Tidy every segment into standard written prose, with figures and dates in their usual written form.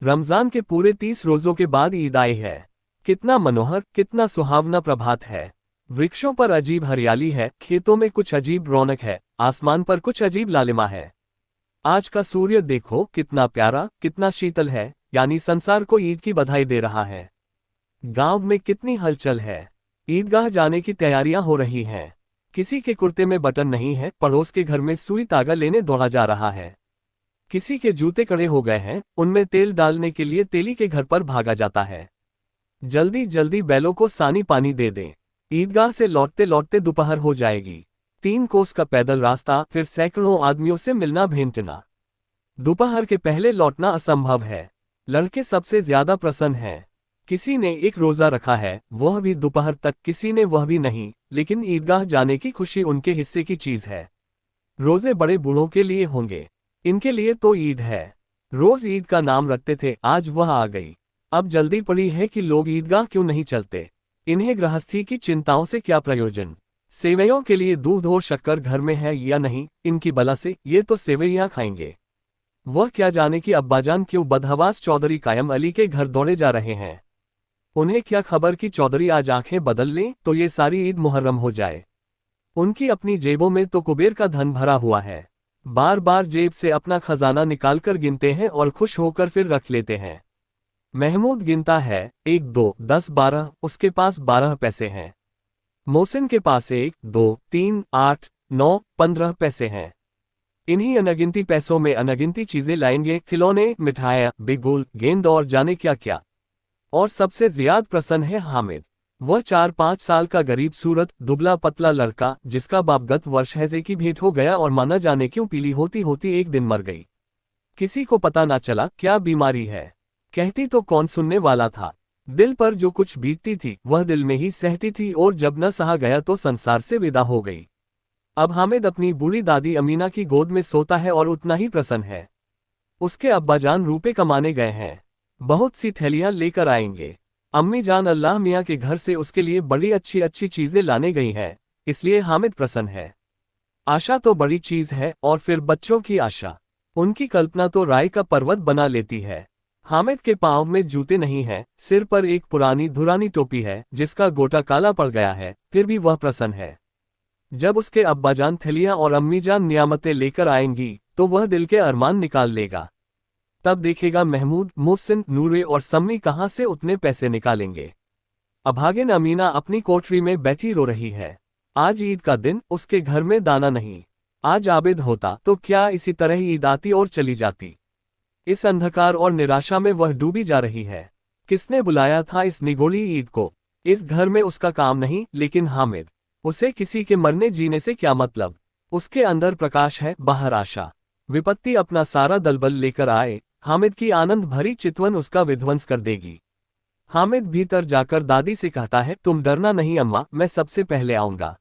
रमजान के पूरे 30 रोजों के बाद ईद आई है। कितना मनोहर, कितना सुहावना प्रभात है। वृक्षों पर अजीब हरियाली है, खेतों में कुछ अजीब रौनक है, आसमान पर कुछ अजीब लालिमा है। आज का सूर्य देखो कितना प्यारा, कितना शीतल है, यानी संसार को ईद की बधाई दे रहा है। गांव में कितनी हलचल है। ईदगाह जाने की तैयारियां हो रही हैं। किसी के कुर्ते में बटन नहीं है, पड़ोस के घर में सुई तागा लेने दौड़ा जा रहा है। किसी के जूते कड़े हो गए हैं, उनमें तेल डालने के लिए तेली के घर पर भागा जाता है। जल्दी जल्दी बैलों को सानी पानी दे दें। ईदगाह से लौटते लौटते दोपहर हो जाएगी। 3 कोस का पैदल रास्ता, फिर सैकड़ों आदमियों से मिलना भेंटना। दोपहर के पहले लौटना असंभव है। लड़के सबसे ज्यादा प्रसन्न हैं। किसी ने एक रोजा रखा है, वह भी दोपहर तक, किसी ने वह भी नहीं, लेकिन ईदगाह जाने की खुशी उनके हिस्से की चीज है। रोजे बड़े बूढ़ों के लिए होंगे, इनके लिए तो ईद है। रोज ईद का नाम रखते थे, आज वह आ गई। अब जल्दी पड़ी है कि लोग ईदगाह क्यों नहीं चलते। इन्हें गृहस्थी की चिंताओं से क्या प्रयोजन। सेवैयों के लिए दूध और शक्कर घर में है या नहीं, इनकी बला से ये तो सेवैयां खाएंगे। वह क्या जाने कि अब्बाजान क्यों बदहवास चौधरी कायम अली के घर दौड़े जा रहे हैं। उन्हें क्या खबर कि चौधरी आज आंखें बदल लें तो ये सारी ईद मुहर्रम हो जाए। उनकी अपनी जेबों में तो कुबेर का धन भरा हुआ है। बार बार जेब से अपना खजाना निकालकर गिनते हैं और खुश होकर फिर रख लेते हैं। महमूद गिनता है, 1 2 10 12, उसके पास 12 पैसे हैं। मोहसिन के पास 1 2 3 8 9 15 पैसे हैं। इन्हीं अनगिनती पैसों में अनगिनती चीजें लाएंगे, खिलौने, मिठाइयाँ, बिगुल, गेंद और जाने क्या क्या। और सबसे ज्यादा प्रसन्न है हामिद। वह 4-5 साल का गरीब सूरत, दुबला पतला लड़का, जिसका बाप गत वर्ष हैजे की भेंट हो गया और माना जाने क्यों पीली होती होती एक दिन मर गई। किसी को पता ना चला क्या बीमारी है। कहती तो कौन सुनने वाला था। दिल पर जो कुछ बीतती थी वह दिल में ही सहती थी, और जब न सहा गया तो संसार से विदा हो गई। अब हामिद अपनी बूढ़ी दादी अमीना की गोद में सोता है और उतना ही प्रसन्न है। उसके अब्बाजान रुपए कमाने गए हैं, बहुत सी थैलियां लेकर आएंगे। अम्मी जान अल्लाह मियाँ के घर से उसके लिए बड़ी अच्छी अच्छी चीजें लाने गई हैं, इसलिए हामिद प्रसन्न है। आशा तो बड़ी चीज है, और फिर बच्चों की आशा। उनकी कल्पना तो राय का पर्वत बना लेती है। हामिद के पांव में जूते नहीं हैं, सिर पर एक पुरानी धुरानी टोपी है जिसका गोटा काला पड़ गया है, फिर भी वह प्रसन्न है। जब उसके अब्बाजान थैलियां और अम्मी जान नियामतें लेकर आएंगी तो वह दिल के अरमान निकाल लेगा। तब देखेगा महमूद, मोहसिन, नूरे और सम्मी कहां से उतने पैसे निकालेंगे। अभागिन अमीना अपनी कोठरी में बैठी रो रही है। आज ईद का दिन, उसके घर में दाना नहीं। आज आबिद होता तो क्या इसी तरह ईद आती और चली जाती। इस अंधकार और निराशा में वह डूबी जा रही है। किसने बुलाया था इस निगोड़ी ईद को। इस घर में उसका काम नहीं, लेकिन हामिद। उसे किसी के मरने जीने से क्या मतलब। उसके अंदर प्रकाश है, बाहर आशा। विपत्ति अपना सारा दलबल लेकर आए, हामिद की आनंद भरी चितवन उसका विध्वंस कर देगी। हामिद भीतर जाकर दादी से कहता है, तुम डरना नहीं अम्मा, मैं सबसे पहले आऊंगा।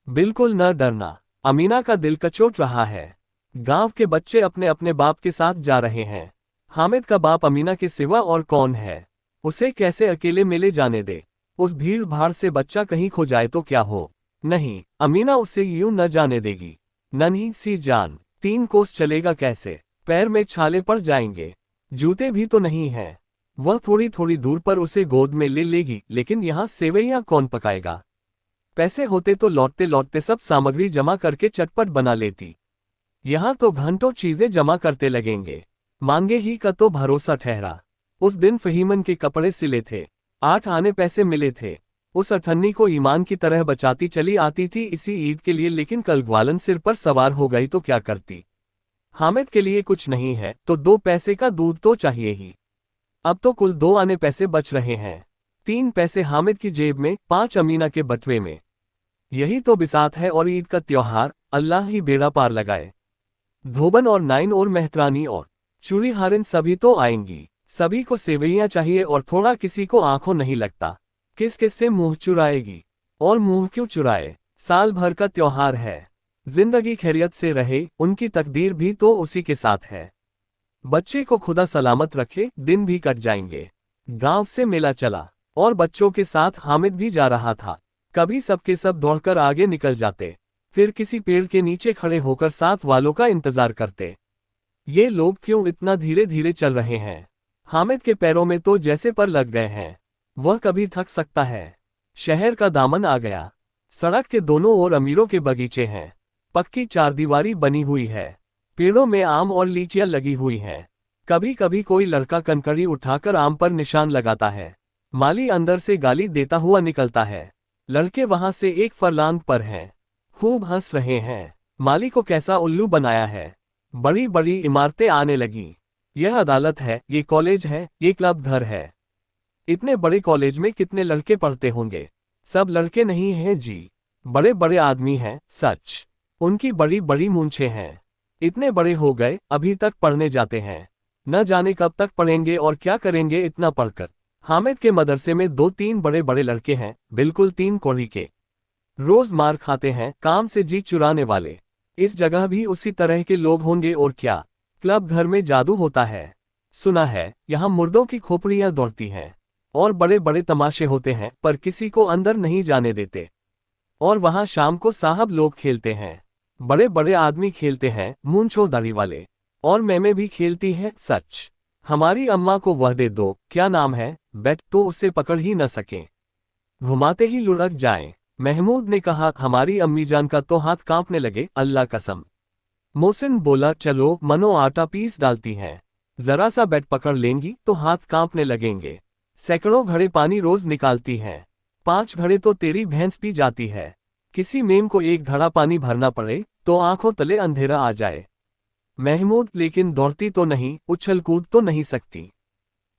बिल्कुल न डरना। अमीना का दिल कचोट रहा है। गांव के बच्चे अपने अपने बाप के साथ जा रहे हैं। हामिद का बाप अमीना के सिवा और कौन है। उसे कैसे अकेले मिले जाने दे। उस भीड़ भाड़ से बच्चा कहीं खो जाए तो क्या हो। नहीं, अमीना उसे यूं न जाने देगी। नन्ही सी जान, 3 कोस चलेगा कैसे। पैर में छाले पड़ जाएंगे, जूते भी तो नहीं हैं। वह थोड़ी थोड़ी दूर पर उसे गोद में ले लेगी, लेकिन यहाँ सेवैयां कौन पकाएगा। पैसे होते तो लौटते लौटते सब सामग्री जमा करके चटपट बना लेती। यहाँ तो घंटों चीजें जमा करते लगेंगे। मांगे ही का तो भरोसा ठहरा। उस दिन फहीमन के कपड़े सिले थे, 8 आने पैसे मिले थे। उस अठन्नी को ईमान की तरह बचाती चली आती थी इसी ईद के लिए, लेकिन कल ग्वालन सिर पर सवार हो गई तो क्या करती। हामिद के लिए कुछ नहीं है तो 2 पैसे का दूध तो चाहिए ही। अब तो कुल 2 आने पैसे बच रहे हैं। 3 पैसे हामिद की जेब में, 5 अमीना के बटुए में। यही तो बिसात है और ईद का त्योहार, अल्लाह ही बेड़ा पार लगाए। धोबन और नाइन और मेहतरानी और चूड़ी हारिन सभी तो आएंगी। सभी को सेवैयां चाहिए और थोड़ा किसी को आंखों नहीं लगता। किस किस से मुंह चुराएगी। और मुंह क्यों चुराए, साल भर का त्योहार है। जिंदगी खैरियत से रहे, उनकी तकदीर भी तो उसी के साथ है। बच्चे को खुदा सलामत रखे, दिन भी कट जाएंगे। गांव से मेला चला और बच्चों के साथ हामिद भी जा रहा था। कभी सबके सब दौड़कर आगे निकल जाते, फिर किसी पेड़ के नीचे खड़े होकर साथ वालों का इंतजार करते। ये लोग क्यों इतना धीरे धीरे चल रहे हैं। हामिद के पैरों में तो जैसे पर लग गए हैं। वह कभी थक सकता है। शहर का दामन आ गया। सड़क के दोनों ओर अमीरों के बगीचे हैं। पक्की चारदीवारी बनी हुई है। पेड़ों में आम और लीचियां लगी हुई हैं। कभी कभी कोई लड़का कंकड़ी उठाकर आम पर निशान लगाता है। माली अंदर से गाली देता हुआ निकलता है। लड़के वहां से एक फरलांग पर हैं। खूब हंस रहे हैं। माली को कैसा उल्लू बनाया है। बड़ी बड़ी इमारतें आने लगी। यह अदालत है, ये कॉलेज है, ये क्लब घर है। इतने बड़े कॉलेज में कितने लड़के पढ़ते होंगे। सब लड़के नहीं हैं जी, बड़े बड़े आदमी हैं, सच। उनकी बड़ी बड़ी मूंछें हैं। इतने बड़े हो गए, अभी तक पढ़ने जाते हैं। न जाने कब तक पढ़ेंगे और क्या करेंगे इतना पढ़कर। हामिद के मदरसे में 2-3 बड़े बड़े लड़के हैं, बिल्कुल 3 कोढ़ी के। रोज मार खाते हैं, काम से जी चुराने वाले। इस जगह भी उसी तरह के लोग होंगे और क्या। क्लब घर में जादू होता है। सुना है यहाँ मुर्दों की खोपड़ियां दौड़ती हैं और बड़े बड़े तमाशे होते हैं, पर किसी को अंदर नहीं जाने देते। और वहां शाम को साहब लोग खेलते हैं। बड़े बड़े आदमी खेलते हैं, मूंछों दाढ़ी वाले। और मैमें भी खेलती हैं, सच। हमारी अम्मा को वह दे दो, क्या नाम है, बैट, तो उसे पकड़ ही न सके, घुमाते ही लुढ़क जाए। महमूद ने कहा, हमारी अम्मी जान का तो हाथ कांपने लगे, अल्लाह कसम। मोहसिन बोला, चलो मनो आटा पीस डालती हैं। जरा सा बैट पकड़ लेंगी तो हाथ कांपने लगेंगे। सैकड़ों घड़े पानी रोज निकालती हैं। 5 घड़े तो तेरी भैंस पी जाती है। किसी मेम को 1 घड़ा पानी भरना पड़े तो आंखों तले अंधेरा आ जाए। महमूद, लेकिन दौड़ती तो नहीं, उछल कूद तो नहीं सकती।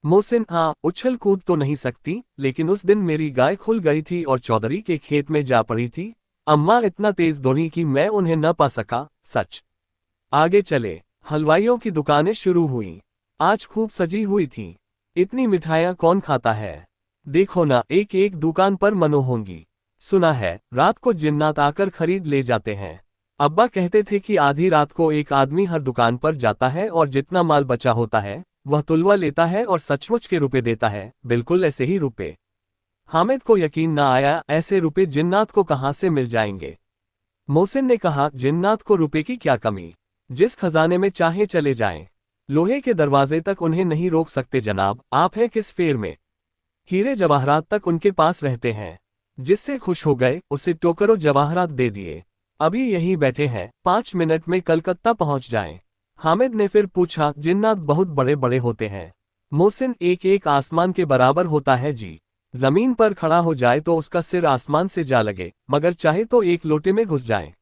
मोहसिन, हाँ उछल कूद तो नहीं सकती, लेकिन उस दिन मेरी गाय खुल गई थी और चौधरी के खेत में जा पड़ी थी। अम्मा इतना तेज दौड़ी कि मैं उन्हें न पा सका, सच। आगे चले। हलवाइयों की दुकानें शुरू हुई। आज खूब सजी हुई थी। इतनी मिठाइयाँ कौन खाता है। देखो ना, एक एक दुकान पर मनो होंगी। सुना है रात को जिन्नात आकर खरीद ले जाते हैं। अब्बा कहते थे कि आधी रात को एक आदमी हर दुकान पर जाता है और जितना माल बचा होता है वह तुलवा लेता है और सचमुच के रुपए देता है, बिल्कुल ऐसे ही रुपए। हामिद को यकीन न आया, ऐसे रुपए जिन्नात को कहां से मिल जाएंगे। मोहसिन ने कहा, जिन्नात को रुपए की क्या कमी, जिस खजाने में चाहे चले जाएं। लोहे के दरवाजे तक उन्हें नहीं रोक सकते जनाब, आप हैं किस फेर में। हीरे जवाहरात तक उनके पास रहते हैं। जिससे खुश हो गए उसे टोकरों जवाहरात दे दिए। अभी यहीं बैठे हैं, 5 मिनट में कलकत्ता पहुंच जाएं। हामिद ने फिर पूछा, जिन्नात बहुत बड़े बड़े होते हैं। मोहसिन, एक एक आसमान के बराबर होता है जी। जमीन पर खड़ा हो जाए तो उसका सिर आसमान से जा लगे, मगर चाहे तो एक लोटे में घुस जाए।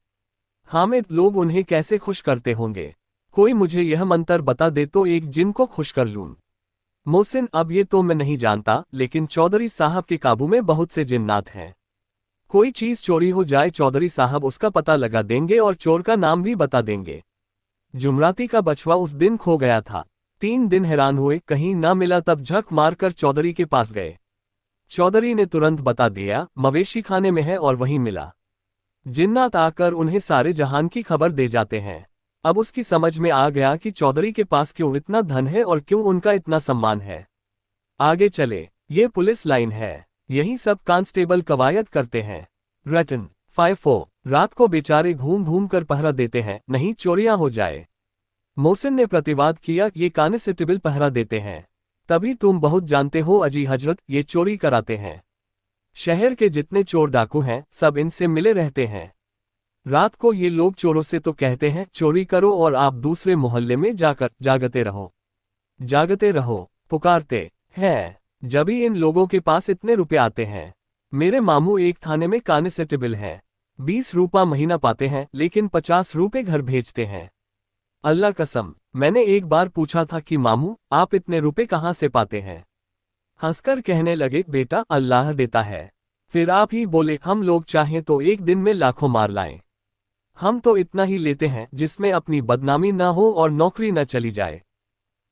हामिद, लोग उन्हें कैसे खुश करते होंगे। कोई मुझे यह मंत्र बता दे तो एक जिन को खुश कर लूं। मोहसिन, अब ये तो मैं नहीं जानता, लेकिन चौधरी साहब के काबू में बहुत से जिन्नात हैं। कोई चीज चोरी हो जाए, चौधरी साहब उसका पता लगा देंगे और चोर का नाम भी बता देंगे। जुमराती का बछवा उस दिन खो गया था। 3 दिन हैरान हुए, कहीं ना मिला, तब झक मारकर चौधरी के पास गए। चौधरी ने तुरंत बता दिया, मवेशी खाने में है और वहीं मिला। जिन्नात आकर उन्हें सारे जहान की खबर दे जाते हैं। अब उसकी समझ में आ गया कि चौधरी के पास क्यों इतना धन है और क्यों उनका इतना सम्मान है। आगे चले। ये पुलिस लाइन है, यही सब कांस्टेबल कवायद करते हैं। रटन 5-4 रात को बेचारे घूम घूम कर पहरा देते हैं, नहीं चोरियां हो जाए। मोहसिन ने प्रतिवाद किया, ये कांस्टेबल पहरा देते हैं, तभी तुम बहुत जानते हो अजी हजरत, ये चोरी कराते हैं। शहर के जितने चोर डाकू हैं सब इनसे मिले रहते हैं। रात को ये लोग चोरों से तो कहते हैं चोरी करो और आप दूसरे मोहल्ले में जाकर जागते रहो, पुकारते हैं। जब ही इन लोगों के पास इतने रुपए आते हैं। मेरे मामू एक थाने में कांस्टेबल हैं, 20 रुपया महीना पाते हैं, लेकिन 50 रुपए घर भेजते हैं। अल्लाह कसम, मैंने एक बार पूछा था कि मामू आप इतने रुपए कहाँ से पाते हैं। हंसकर कहने लगे, बेटा अल्लाह देता है। फिर आप ही बोले, हम लोग चाहें तो एक दिन में लाखों मार लाएं। हम तो इतना ही लेते हैं जिसमें अपनी बदनामी ना हो और नौकरी न चली जाए।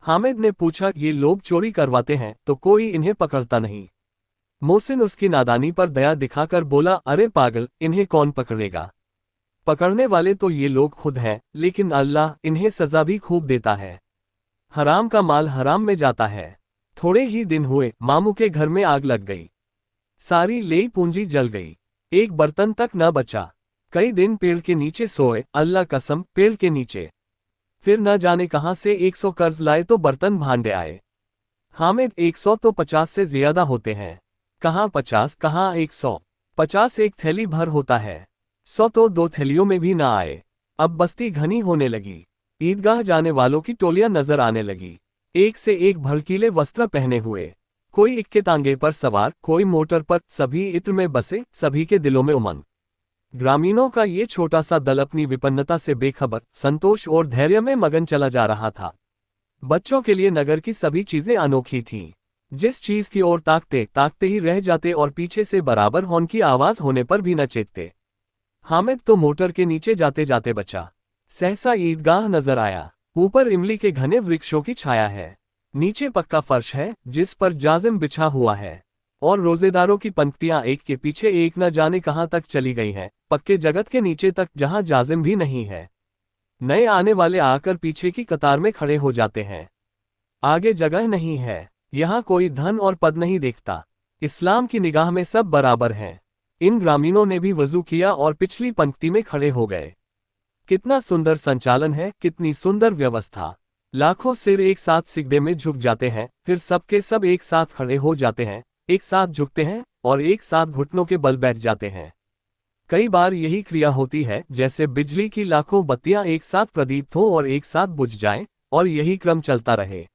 हामिद ने पूछा, ये लोग चोरी करवाते हैं तो कोई इन्हें पकड़ता नहीं। मोहसिन उसकी नादानी पर दया दिखाकर बोला, अरे पागल, इन्हें कौन पकड़ेगा। पकड़ने वाले तो ये लोग खुद हैं, लेकिन अल्लाह इन्हें सजा भी खूब देता है। हराम का माल हराम में जाता है। थोड़े ही दिन हुए, मामू के घर में आग लग गई। सारी लेई पूंजी जल गई, एक बर्तन तक न बचा। कई दिन पेड़ के नीचे सोए, अल्लाह कसम पेड़ के नीचे। फिर न जाने कहां से 100 कर्ज लाए तो बर्तन भांडे आए। हामिद 100 तो 50 से ज्यादा होते हैं। कहाँ 50, कहाँ 100। 50 एक थैली भर होता है, 100 तो 2 थैलियों में भी ना आए। अब बस्ती घनी होने लगी। ईदगाह जाने वालों की टोलियां नजर आने लगी, एक से एक भड़कीले वस्त्र पहने हुए। कोई इक्के तांगे पर सवार, कोई मोटर पर, सभी इत्र में बसे, सभी के दिलों में उमंग। ग्रामीणों का ये छोटा सा दल अपनी विपन्नता से बेखबर, संतोष और धैर्य में मगन चला जा रहा था। बच्चों के लिए नगर की सभी चीजें अनोखी थीं। जिस चीज की ओर ताकते ताकते ही रह जाते और पीछे से बराबर हॉर्न की आवाज होने पर भी न चेतते। हामिद तो मोटर के नीचे जाते जाते बचा। सहसा ईदगाह नजर आया। ऊपर इमली के घने वृक्षों की छाया है, नीचे पक्का फर्श है जिस पर जाजिम बिछा हुआ है, और रोजेदारों की पंक्तियां एक के पीछे एक न जाने कहां तक चली गई हैं, पक्के जगत के नीचे तक जहां जाजिम भी नहीं है। नए आने वाले आकर पीछे की कतार में खड़े हो जाते हैं। आगे जगह नहीं है। यहाँ कोई धन और पद नहीं देखता। इस्लाम की निगाह में सब बराबर हैं। इन ग्रामीणों ने भी वजू किया और पिछली पंक्ति में खड़े हो गए। कितना सुंदर संचालन है, कितनी सुंदर व्यवस्था। लाखों सिर एक साथ सिजदे में झुक जाते हैं, फिर सबके सब एक साथ खड़े हो जाते हैं, एक साथ झुकते हैं और एक साथ घुटनों के बल बैठ जाते हैं। कई बार यही क्रिया होती है जैसे बिजली की लाखों बत्तियां एक साथ प्रदीप्त हो और एक साथ बुझ जाएं, और यही क्रम चलता रहे।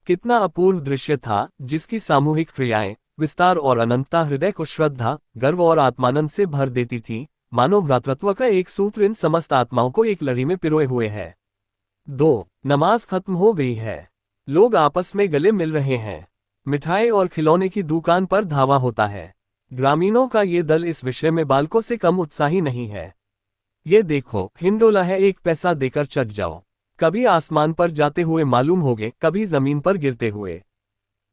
कितना अपूर्व दृश्य था, जिसकी सामूहिक क्रियाएं, विस्तार और अनंतता हृदय को श्रद्धा, गर्व और आत्मानंद से भर देती थी, मानो भ्रातृत्व का एक सूत्र इन समस्त आत्माओं को एक लड़ी में पिरोए हुए है। 2. नमाज खत्म हो गई है। लोग आपस में गले मिल रहे हैं। मिठाई और खिलौने की दुकान पर धावा होता है। ग्रामीणों का ये दल इस विषय में बालकों से कम उत्साही नहीं है। ये देखो, हिंडोला है, 1 पैसा देकर चढ़ जाओ। कभी आसमान पर जाते हुए मालूम होगे, कभी जमीन पर गिरते हुए।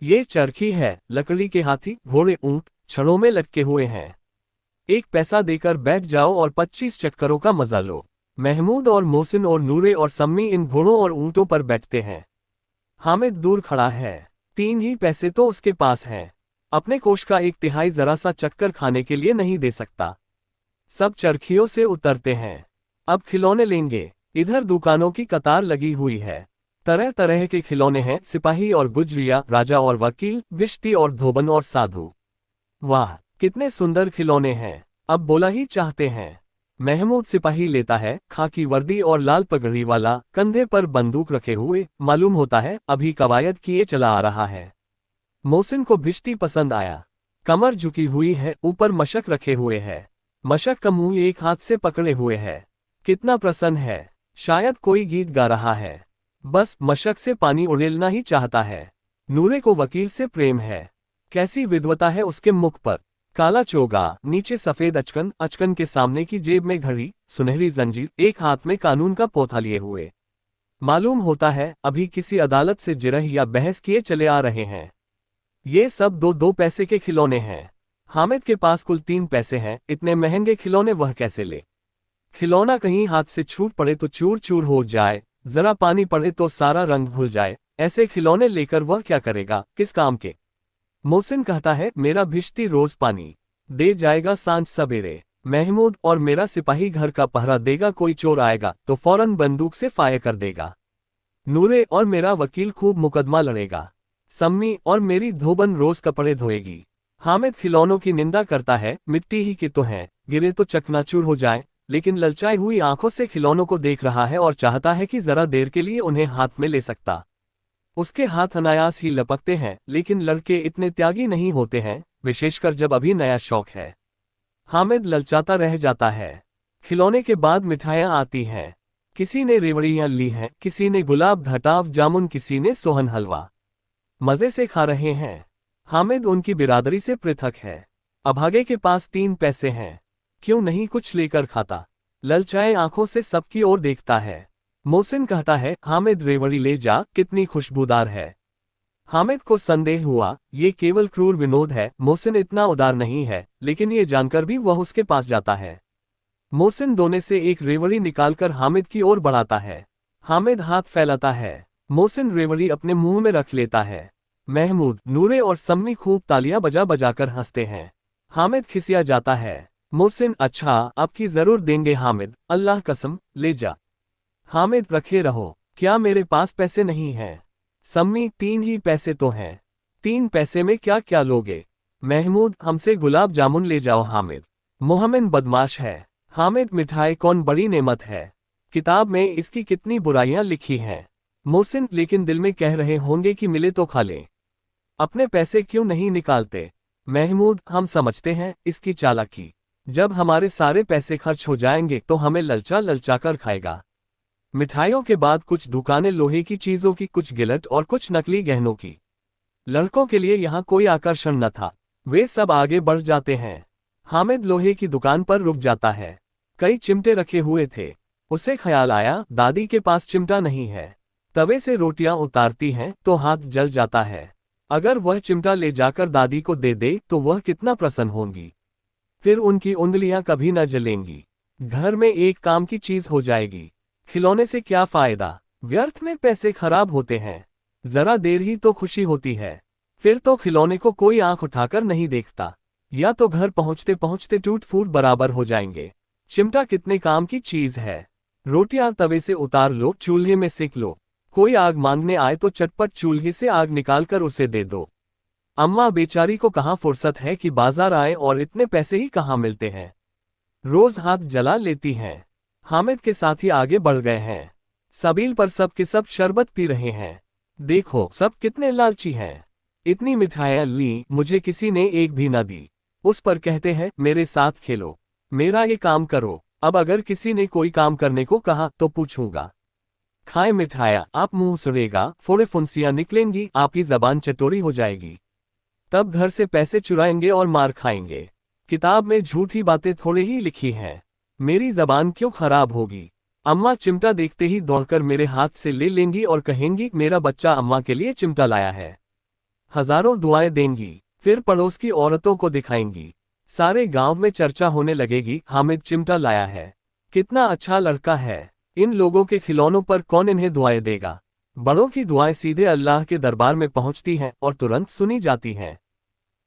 ये चरखी है, लकड़ी के हाथी, घोड़े, ऊंट छड़ों में लटके हुए हैं। 1 पैसा देकर बैठ जाओ और 25 चक्करों का मजा लो। महमूद और मोहसिन और नूरे और सम्मी इन घोड़ों और ऊंटों पर बैठते हैं। हामिद दूर खड़ा है। 3 ही पैसे तो उसके पास हैं। अपने कोष का 1/3 जरा सा चक्कर खाने के लिए नहीं दे सकता। सब चरखियों से उतरते हैं। अब खिलौने लेंगे। इधर दुकानों की कतार लगी हुई है। तरह तरह के खिलौने हैं, सिपाही और गुजरिया, राजा और वकील, बिश्ती और धोबन और साधु। वाह, कितने सुंदर खिलौने हैं। अब बोला ही चाहते हैं। महमूद सिपाही लेता है, खाकी वर्दी और लाल पगड़ी वाला, कंधे पर बंदूक रखे हुए, मालूम होता है अभी कवायद किए चला आ रहा है। मोहसिन को भिश्ती पसंद आया। कमर झुकी हुई है, ऊपर मशक रखे हुए है। मशक का मुंह एक हाथ से पकड़े हुए है। कितना प्रसन्न है, शायद कोई गीत गा रहा है। बस मशक से पानी उड़ेलना ही चाहता है। नूरे को वकील से प्रेम है। कैसी विद्वता है उसके मुख पर। काला चोगा, नीचे सफेद अचकन, अचकन के सामने की जेब में घड़ी, सुनहरी जंजीर, एक हाथ में कानून का पोथा लिए हुए। मालूम होता है अभी किसी अदालत से जिरह या बहस किए चले आ रहे हैं। ये सब 2-2 पैसे के खिलौने हैं। हामिद के पास कुल 3 पैसे हैं। इतने महंगे खिलौने वह कैसे ले। खिलौना कहीं हाथ से छूट पड़े तो चूर चूर हो जाए, जरा पानी पड़े तो सारा रंग भूल जाए। ऐसे खिलौने लेकर वह क्या करेगा, किस काम के। मोहसिन कहता है मेरा भिश्ती रोज पानी दे जाएगा सांझ सवेरे। महमूद और मेरा सिपाही घर का पहरा देगा, कोई चोर आएगा तो फौरन बंदूक से फायर कर देगा। नूरे और मेरा वकील खूब मुकदमा लड़ेगा। सम्मी और मेरी धोबन रोज कपड़े धोएगी। हामिद खिलौनों की निंदा करता है, मिट्टी ही के तो हैं, गिरे तो चकनाचूर हो जाए, लेकिन ललचाई हुई आंखों से खिलौनों को देख रहा है और चाहता है कि जरा देर के लिए उन्हें हाथ में ले सकता। उसके हाथ अनायास ही लपकते हैं, लेकिन लड़के इतने त्यागी नहीं होते हैं, विशेषकर जब अभी नया शौक है। हामिद ललचाता रह जाता है। खिलौने के बाद मिठाइयाँ आती हैं। किसी ने रेवड़ियाँ ली हैं, किसी ने गुलाब घटाव जामुन, किसी ने सोहन हलवा। मजे से खा रहे हैं। हामिद उनकी बिरादरी से पृथक है। अभागे के पास 3 पैसे हैं, क्यों नहीं कुछ लेकर खाता। ललचाए आंखों से सबकी ओर देखता है। मोहसिन कहता है हामिद रेवड़ी ले जा, कितनी खुशबूदार है। हामिद को संदेह हुआ ये केवल क्रूर विनोद है, मोहसिन इतना उदार नहीं है, लेकिन ये जानकर भी वह उसके पास जाता है। मोहसिन दोने से एक रेवड़ी निकालकर हामिद की ओर बढ़ाता है। हामिद हाथ फैलाता है। मोहसिन रेवड़ी अपने मुंह में रख लेता है। महमूद, नूरे और सम्मी खूब तालियां बजा बजाकर हंसते हैं। हामिद खिसिया जाता है। मोहसिन, अच्छा अब की जरूर देंगे। हामिद, अल्लाह कसम ले जा। हामिद, रखे रहो, क्या मेरे पास पैसे नहीं हैं। सम्मी 3 ही पैसे तो हैं। 3 पैसे में क्या क्या लोगे? महमूद हमसे गुलाब जामुन ले जाओ। हामिद मोहम्मद बदमाश है। हामिद मिठाई कौन बड़ी नेमत है। किताब में इसकी कितनी बुराइयां लिखी हैं। मोहसिन लेकिन दिल में कह रहे होंगे कि मिले तो खा लें। अपने पैसे क्यों नहीं निकालते? महमूद हम समझते हैं इसकी चालाकी। जब हमारे सारे पैसे खर्च हो जाएंगे तो हमें ललचा ललचा कर खाएगा। मिठाइयों के बाद कुछ दुकानें लोहे की चीजों की, कुछ गिलट और कुछ नकली गहनों की। लड़कों के लिए यहाँ कोई आकर्षण न था। वे सब आगे बढ़ जाते हैं। हामिद लोहे की दुकान पर रुक जाता है। कई चिमटे रखे हुए थे। उसे ख्याल आया दादी के पास चिमटा नहीं है। तवे से रोटियां उतारती हैं तो हाथ जल जाता है। अगर वह चिमटा ले जाकर दादी को दे दे तो वह कितना प्रसन्न होंगी। फिर उनकी उंगलियां कभी न जलेंगी। घर में एक काम की चीज हो जाएगी। खिलौने से क्या फायदा? व्यर्थ में पैसे खराब होते हैं। जरा देर ही तो खुशी होती है। फिर तो खिलौने को कोई आंख उठाकर नहीं देखता, या तो घर पहुंचते पहुंचते टूट फूट बराबर हो जाएंगे। चिमटा कितने काम की चीज है। रोटियां तवे से उतार लो, चूल्हे में सेक लो। कोई आग मांगने आए तो चटपट चूल्हे से आग निकालकर उसे दे दो। अम्मा बेचारी को कहाँ फुर्सत है कि बाजार आए, और इतने पैसे ही कहाँ मिलते हैं। रोज हाथ जला लेती हैं। हामिद के साथी आगे बढ़ गए हैं। सबील पर सब के सब शरबत पी रहे हैं। देखो सब कितने लालची हैं। इतनी मिठाइयां ली, मुझे किसी ने एक भी न दी। उस पर कहते हैं मेरे साथ खेलो, मेरा ये काम करो। अब अगर किसी ने कोई काम करने को कहा तो पूछूंगा। खाए मिठाइयां, आप मुंह सड़ेगा, फोड़े फुंसियां निकलेंगी, आपकी जबान चटोरी हो जाएगी। तब घर से पैसे चुराएंगे और मार खाएंगे। किताब में झूठी बातें थोड़ी ही लिखी हैं। मेरी जबान क्यों खराब होगी? अम्मा चिमटा देखते ही दौड़कर मेरे हाथ से ले लेंगी और कहेंगी मेरा बच्चा अम्मा के लिए चिमटा लाया है। हजारों दुआएं देंगी, फिर पड़ोस की औरतों को दिखाएंगी। सारे गांव में चर्चा होने लगेगी, हामिद चिमटा लाया है, कितना अच्छा लड़का है। इन लोगों के खिलौनों पर कौन इन्हें दुआएं देगा? बड़ों की दुआएं सीधे अल्लाह के दरबार में पहुंचती हैं और तुरंत सुनी जाती हैं।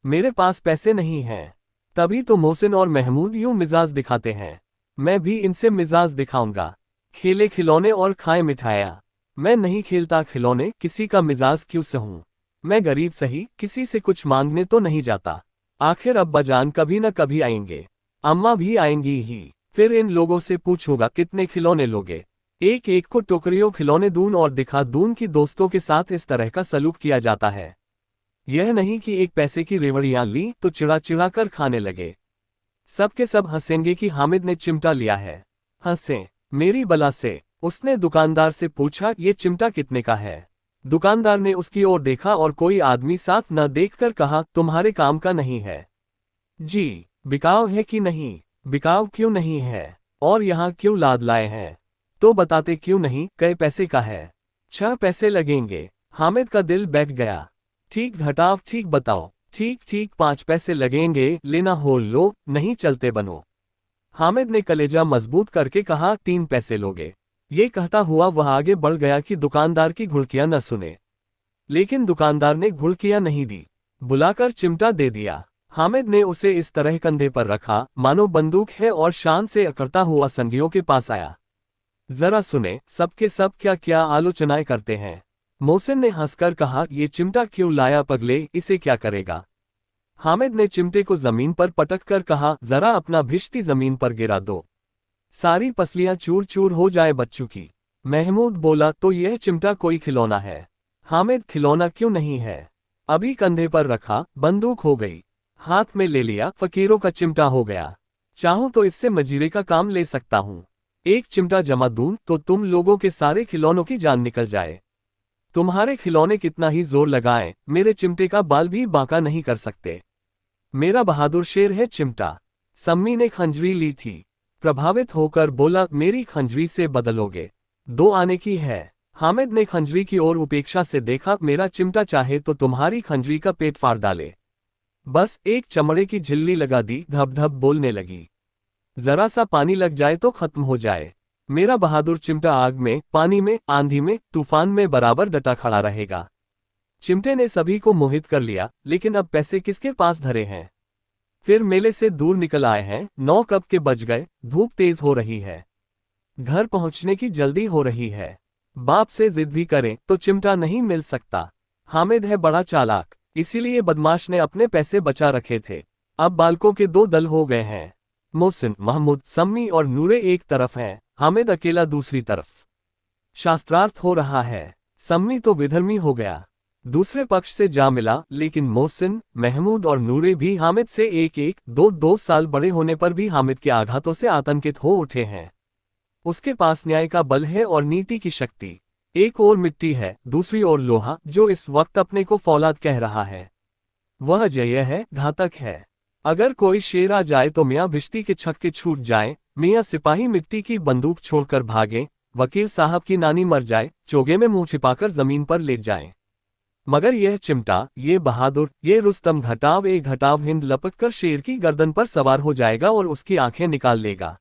मेरे पास पैसे नहीं हैं। तभी तो मोहसिन और महमूद यूं मिजाज दिखाते हैं। मैं भी इनसे मिजाज दिखाऊंगा। खेले खिलौने और खाए मिठाइयां। मैं नहीं खेलता खिलौने, किसी का मिजाज क्यों सहूं। मैं गरीब सही, किसी से कुछ मांगने तो नहीं जाता। आखिर अब्बा जान कभी न कभी आएंगे, अम्मा भी आएंगी ही। फिर इन लोगों से पूछूंगा कितने खिलौने लोगे। एक एक को टोकरियों खिलौने दून और दिखा दून की दोस्तों के साथ इस तरह का सलूक किया जाता है। यह नहीं कि एक पैसे की रेवड़ियां ली तो चिड़ा चिड़ा कर खाने लगे। सबके सब हंसेंगे कि हामिद ने चिमटा लिया है। हंसे मेरी बला से। उसने दुकानदार से पूछा ये चिमटा कितने का है? दुकानदार ने उसकी ओर देखा और कोई आदमी साथ न देखकर कहा तुम्हारे काम का नहीं है जी। बिकाऊ है कि नहीं? बिकाऊ क्यों नहीं है? और यहाँ क्यों लाद लाए हैं? तो बताते क्यों नहीं? कई पैसे का है? 6 पैसे लगेंगे। हामिद का दिल बैठ गया। ठीक घटाव, ठीक बताओ। ठीक ठीक 5 पैसे लगेंगे, लेना हो लो, नहीं चलते बनो। हामिद ने कलेजा मजबूत करके कहा 3 पैसे लोगे। ये कहता हुआ वह आगे बढ़ गया कि दुकानदार की घुड़कियां न सुने। लेकिन दुकानदार ने घुड़कियां नहीं दी, बुलाकर चिमटा दे दिया। हामिद ने उसे इस तरह कंधे पर रखा मानो बंदूक है और शान से अकड़ता हुआ संगियों के पास आया। जरा सुने सबके सब क्या क्या आलोचनाएं करते हैं। मोहसिन ने हंसकर कहा ये चिमटा क्यों लाया पगले, इसे क्या करेगा? हामिद ने चिमटे को जमीन पर पटक कर कहा जरा अपना भिश्ती जमीन पर गिरा दो, सारी पसलियां चूर चूर हो जाए बच्चों की। महमूद बोला तो यह चिमटा कोई खिलौना है? हामिद खिलौना क्यों नहीं है? अभी कंधे पर रखा, बंदूक हो गई, हाथ में ले लिया, फकीरों का चिमटा हो गया। चाहूं तो इससे मजीरे का काम ले सकता हूं। एक चिमटा जमा दूं तो तुम लोगों के सारे खिलौनों की जान निकल जाए। तुम्हारे खिलौने कितना ही जोर लगाएं, मेरे चिमटे का बाल भी बांका नहीं कर सकते। मेरा बहादुर शेर है चिमटा। सम्मी ने खंजरी ली थी। प्रभावित होकर बोला मेरी खंजरी से बदलोगे? 2 आने की है। हामिद ने खंजरी की ओर उपेक्षा से देखा। मेरा चिमटा चाहे तो तुम्हारी खंजरी का पेट फाड़ डाले। बस एक चमड़े की झिल्ली लगा दी, धब धब बोलने लगी। जरा सा पानी लग जाए तो खत्म हो जाए। मेरा बहादुर चिमटा आग में, पानी में, आंधी में, तूफान में बराबर डटा खड़ा रहेगा। चिमटे ने सभी को मोहित कर लिया, लेकिन अब पैसे किसके पास धरे हैं? फिर मेले से दूर निकल आए हैं। 9 कब के बज गए, धूप तेज हो रही है, घर पहुंचने की जल्दी हो रही है। बाप से जिद भी करें तो चिमटा नहीं मिल सकता। हामिद है बड़ा चालाक, इसीलिए बदमाश ने अपने पैसे बचा रखे थे। अब बालकों के दो दल हो गए हैं। मोहसिन, महमूद, सम्मी और नूरे एक तरफ हैं, हामिद अकेला दूसरी तरफ। शास्त्रार्थ हो रहा है। सम्मी तो विधर्मी हो गया, दूसरे पक्ष से जा मिला, लेकिन मोहसिन, महमूद और नूरे भी हामिद से एक एक दो साल बड़े होने पर भी हामिद के आघातों से आतंकित हो उठे हैं। उसके पास न्याय का बल है और नीति की शक्ति। एक ओर मिट्टी है, दूसरी ओर लोहा, जो इस वक्त अपने को फौलाद कह रहा है। वह जय है, घातक है। अगर कोई शेर आ जाए तो मियाँ भिश्ती के छक्के छूट जाएं, मियाँ सिपाही मिट्टी की बंदूक छोड़कर भागें, वकील साहब की नानी मर जाए, चोगे में मुंह छिपाकर जमीन पर लेट जाएं। मगर यह चिमटा, ये बहादुर, ये रुस्तम घटाव एक घटाव हिंद लपक कर शेर की गर्दन पर सवार हो जाएगा और उसकी आंखें निकाल लेगा।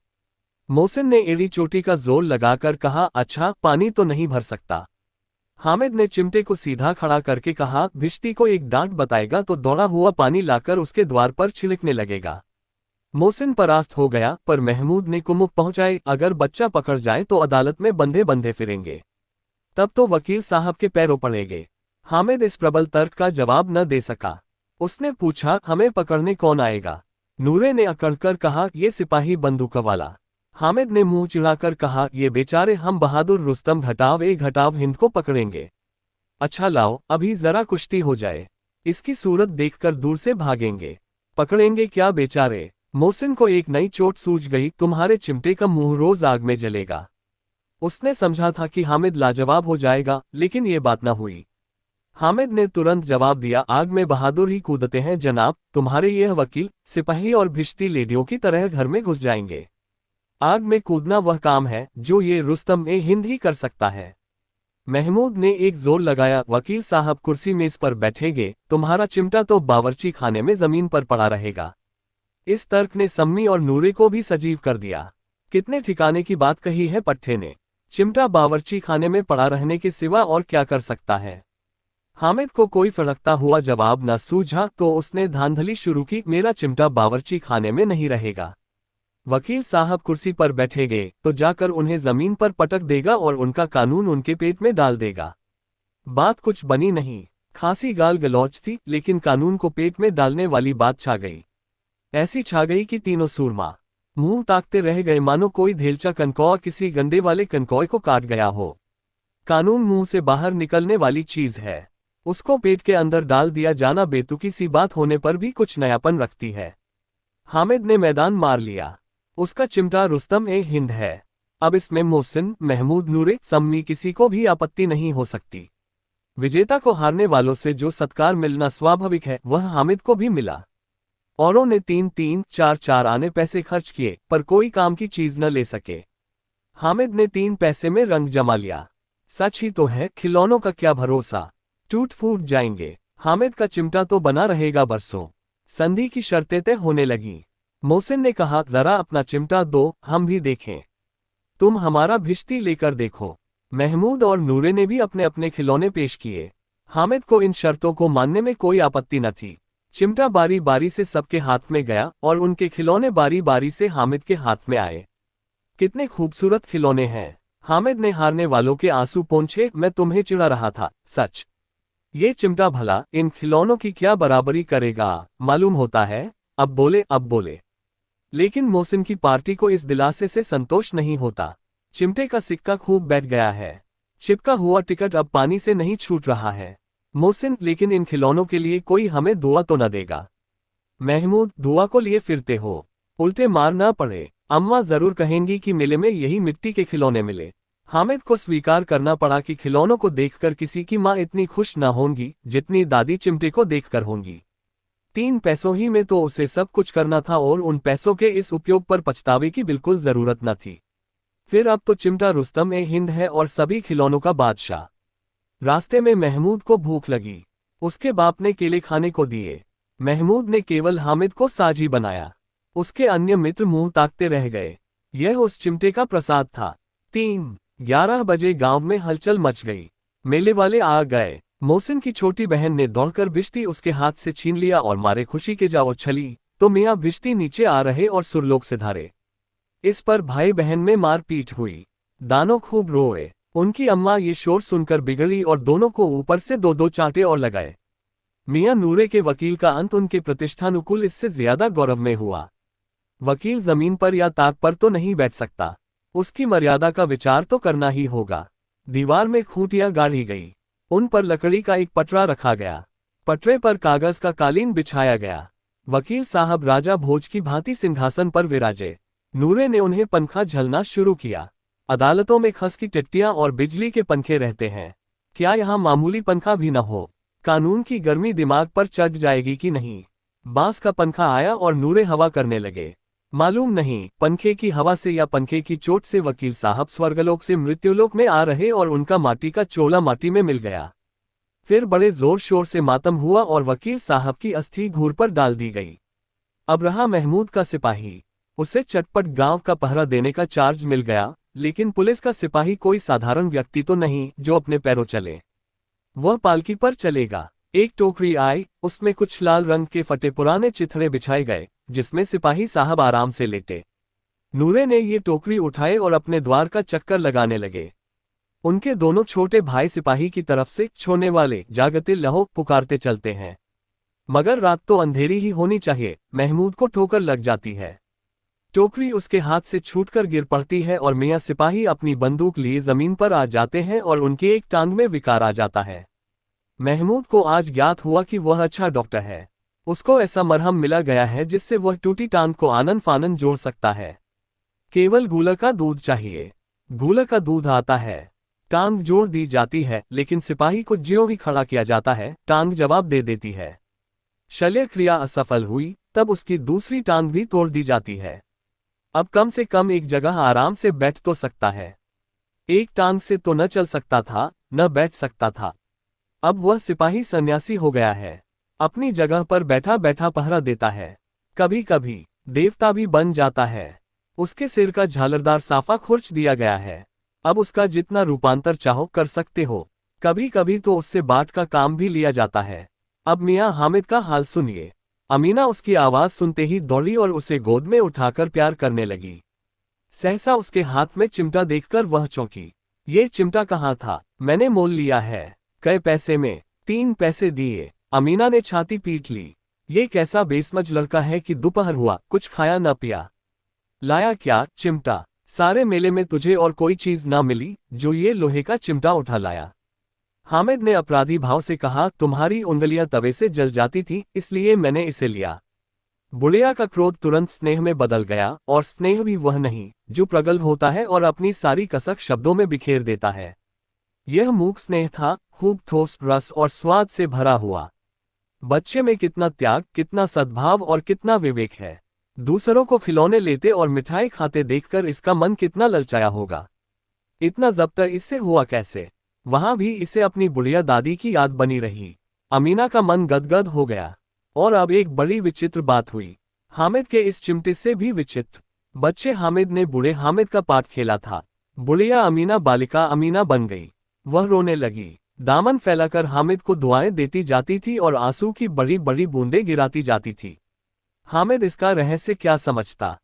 मोहसिन ने एड़ी चोटी का जोर लगाकर कहा, अच्छा, पानी तो नहीं भर सकता। हामिद ने चिमटे को सीधा खड़ा करके कहा, भिश्ती को एक डांट बताएगा तो दौड़ा हुआ पानी लाकर उसके द्वार पर छिड़कने लगेगा। मोहसिन परास्त हो गया, पर महमूद ने कुमुक पहुंचाए, अगर बच्चा पकड़ जाए तो अदालत में बंधे बंधे फिरेंगे, तब तो वकील साहब के पैरों पड़ेंगे। हामिद इस प्रबल तर्क का जवाब न दे सका। उसने पूछा, हमें पकड़ने कौन आएगा? नूरे ने अकड़कर कहा, ये सिपाही बंदूक वाला। हामिद ने मुंह चिढ़ाकर कहा, ये बेचारे हम बहादुर रुस्तम घटाव एक घटाव हिंद को पकड़ेंगे। अच्छा लाओ, अभी जरा कुश्ती हो जाए, इसकी सूरत देखकर दूर से भागेंगे। पकड़ेंगे क्या बेचारे? मोहसिन को एक नई चोट सूझ गई, तुम्हारे चिमटे का मुंह रोज आग में जलेगा। उसने समझा था कि हामिद लाजवाब हो जाएगा, लेकिन ये बात न हुई। हामिद ने तुरंत जवाब दिया, आग में बहादुर ही कूदते हैं जनाब, तुम्हारे यह वकील, सिपाही और भिश्ती लेडियों की तरह घर में घुस जाएंगे। आग में कूदना वह काम है जो ये रुस्तम ए हिंद ही कर सकता है। महमूद ने एक जोर लगाया, वकील साहब कुर्सी मेज पर बैठेंगे, तुम्हारा चिमटा तो बावर्ची खाने में जमीन पर पड़ा रहेगा। इस तर्क ने सम्मी और नूरे को भी सजीव कर दिया। कितने ठिकाने की बात कही है पट्टे ने। चिमटा बावर्ची खाने में पड़ा रहने के सिवा और क्या कर सकता है? हामिद को कोई फड़कता हुआ जवाब न सूझा तो उसने धांधली शुरू की, मेरा चिमटा बावर्ची खाने में नहीं रहेगा। वकील साहब कुर्सी पर बैठेंगे तो जाकर उन्हें जमीन पर पटक देगा और उनका कानून उनके पेट में डाल देगा। बात कुछ बनी नहीं, खासी गाल गलौच थी, लेकिन कानून को पेट में डालने वाली बात छा गई। ऐसी छा गई कि तीनों सूरमा मुंह ताकते रह गए, मानो कोई धेलचा कनकौआ किसी गंदे वाले कनकौए को काट गया हो। कानून मुंह से बाहर निकलने वाली चीज है, उसको पेट के अंदर डाल दिया जाना बेतुकी सी बात होने पर भी कुछ नयापन रखती है। हामिद ने मैदान मार लिया। उसका चिमटा रुस्तम ए हिंद है। अब इसमें मोहसिन, महमूद, नूरे, सम्मी किसी को भी आपत्ति नहीं हो सकती। विजेता को हारने वालों से जो सत्कार मिलना स्वाभाविक है, वह हामिद को भी मिला। औरों ने 3-3, 4-4 आने पैसे खर्च किए, पर कोई काम की चीज न ले सके। हामिद ने 3 पैसे में रंग जमा लिया। सच ही तो है, खिलौनों का क्या भरोसा, टूट फूट जाएंगे। हामिद का चिमटा तो बना रहेगा बरसों। संधि की शर्तें तय होने लगी। मोहसिन ने कहा, जरा अपना चिमटा दो, हम भी देखें। तुम हमारा भिश्ती लेकर देखो। महमूद और नूरे ने भी अपने अपने खिलौने पेश किए। हामिद को इन शर्तों को मानने में कोई आपत्ति न थी। चिमटा बारी बारी से सबके हाथ में गया और उनके खिलौने बारी बारी से हामिद के हाथ में आए। कितने खूबसूरत खिलौने हैं। हामिद ने हारने वालों के आंसू पोंछे, मैं तुम्हें चिढ़ा रहा था, सच। ये चिमटा भला इन खिलौनों की क्या बराबरी करेगा, मालूम होता है। अब बोले। लेकिन मोहसिन की पार्टी को इस दिलासे से संतोष नहीं होता। चिमटे का सिक्का खूब बैठ गया है। चिपका हुआ टिकट अब पानी से नहीं छूट रहा है। मोहसिन, लेकिन इन खिलौनों के लिए कोई हमें दुआ तो न देगा? महमूद, दुआ को लिए फिरते हो, उल्टे मार ना पड़े। अम्मा जरूर कहेंगी कि मेले में यही मिट्टी के खिलौने मिले। हामिद को स्वीकार करना पड़ा कि खिलौनों को देखकर किसी की माँ इतनी खुश न होंगी जितनी दादी चिमटे को देखकर होंगी। 3 पैसों ही में तो उसे सब कुछ करना था और उन पैसों के इस उपयोग पर पछतावे की बिल्कुल जरूरत न थी। फिर अब तो चिमटा रुस्तम ए हिंद है और सभी खिलौनों का बादशाह। रास्ते में महमूद को भूख लगी। उसके बाप ने केले खाने को दिए। महमूद ने केवल हामिद को साझी बनाया। उसके अन्य मित्र मुंह ताकते रह गए। यह उस चिमटे का प्रसाद था। 3-11 बजे गांव में हलचल मच गई। मेले वाले आ गए। मोहसिन की छोटी बहन ने दौड़कर भिश्ती उसके हाथ से छीन लिया और मारे खुशी के जाओ छली तो मियाँ भिश्ती नीचे आ रहे और सुरलोक से धारे। इस पर भाई बहन में मारपीट हुई। दानो खूब रोए। उनकी अम्मा ये शोर सुनकर बिगड़ी और दोनों को ऊपर से दो दो चांटे और लगाए। मियां नूरे के वकील का अंत उनके प्रतिष्ठानुकूल इससे ज्यादा गौरव में हुआ। वकील जमीन पर या ताक पर तो नहीं बैठ सकता, उसकी मर्यादा का विचार तो करना ही होगा। दीवार में खूंटियां गाड़ी गई, उन पर लकड़ी का एक पटरा रखा गया, पटरे पर कागज का कालीन बिछाया गया। वकील साहब राजा भोज की भांति सिंहासन पर विराजे। नूरे ने उन्हें पंखा झलना शुरू किया। अदालतों में खस की टिट्टियां और बिजली के पंखे रहते हैं, क्या यहाँ मामूली पंखा भी न हो? कानून की गर्मी दिमाग पर चढ़ जाएगी कि नहीं? बांस का पंखा आया और नूरे हवा करने लगे। मालूम नहीं पंखे की हवा से या पंखे की चोट से वकील साहब स्वर्गलोक से मृत्युलोक में आ रहे और उनका माटी का चोला माटी में मिल गया। फिर बड़े जोर शोर से मातम हुआ और वकील साहब की अस्थि घूर पर डाल दी गई। अब रहा महमूद का सिपाही, उसे चटपट गांव का पहरा देने का चार्ज मिल गया, लेकिन पुलिस का सिपाही कोई साधारण व्यक्ति तो नहीं जो अपने पैरों चले। वह पालकी पर चलेगा। एक टोकरी आई, उसमें कुछ लाल रंग के फटे पुराने चिथड़े बिछाए गए, जिसमें सिपाही साहब आराम से लेटे। नूरे ने ये टोकरी उठाए और अपने द्वार का चक्कर लगाने लगे। उनके दोनों छोटे भाई सिपाही की तरफ से छोने वाले जागते लहो पुकारते चलते हैं। मगर रात तो अंधेरी ही होनी चाहिए, महमूद को ठोकर लग जाती है। टोकरी उसके हाथ से छूटकर गिर पड़ती है और मियां सिपाही अपनी बंदूक लिए जमीन पर आ जाते हैं और उनकी एक टांग में विकार आ जाता है। महमूद को आज ज्ञात हुआ कि वह अच्छा डॉक्टर है। उसको ऐसा मरहम मिला गया है जिससे वह टूटी टांग को आनन फानन जोड़ सकता है। केवल गूला का दूध चाहिए। गूला का दूध आता है, टांग जोड़ दी जाती है, लेकिन सिपाही को ज्यों ही खड़ा किया जाता है, टांग जवाब दे देती है। शल्य क्रिया असफल हुई, तब उसकी दूसरी टांग भी तोड़ दी जाती है। अब कम से कम एक जगह आराम से बैठ तो सकता है। एक टांग से तो न चल सकता था, न बैठ सकता था। अब वह सिपाही सन्यासी हो गया है, अपनी जगह पर बैठा बैठा पहरा देता है। कभी कभी देवता भी बन जाता है। उसके सिर का झालरदार साफा खुर्च दिया गया है। अब उसका जितना रूपांतर चाहो कर सकते हो। कभी कभी तो उससे बाट का काम भी लिया जाता है। अब मियां हामिद का हाल सुनिए। अमीना उसकी आवाज सुनते ही दौड़ी और उसे गोद में उठाकर प्यार करने लगी। सहसा उसके हाथ में चिमटा देखकर वह चौंकी। ये चिमटा कहाँ था? मैंने मोल लिया है। कै पैसे में? 3 पैसे दिए। अमीना ने छाती पीट ली। ये कैसा बेसमझ लड़का है कि दोपहर हुआ कुछ खाया न पिया। लाया क्या? चिमटा। सारे मेले में तुझे और कोई चीज ना मिली जो ये लोहे का चिमटा उठा लाया। हामिद ने अपराधी भाव से कहा, तुम्हारी उंगलियां तवे से जल जाती थी, इसलिए मैंने इसे लिया। बुढ़िया का क्रोध तुरंत स्नेह में बदल गया, और स्नेह भी वह नहीं जो प्रगल्भ होता है और अपनी सारी कसक शब्दों में बिखेर देता है। यह मूक स्नेह था, खूब ठोस रस और स्वाद से भरा हुआ। बच्चे में कितना त्याग, कितना सद्भाव और कितना विवेक है। दूसरों को खिलौने लेते और मिठाई खाते देखकर इसका मन कितना ललचाया होगा। इतना जब्त इससे हुआ कैसे? वहां भी इसे अपनी बुढ़िया दादी की याद बनी रही। अमीना का मन गदगद हो गया। और अब एक बड़ी विचित्र बात हुई, हामिद के इस चिमटे से भी विचित्र। बच्चे हामिद ने बूढ़े हामिद का पाठ खेला था। बुढ़िया अमीना बालिका अमीना बन गई। वह रोने लगी, दामन फैलाकर हामिद को दुआएं देती जाती थी और आंसू की बड़ी बड़ी बूंदें गिराती जाती थी। हामिद इसका रहस्य क्या समझता?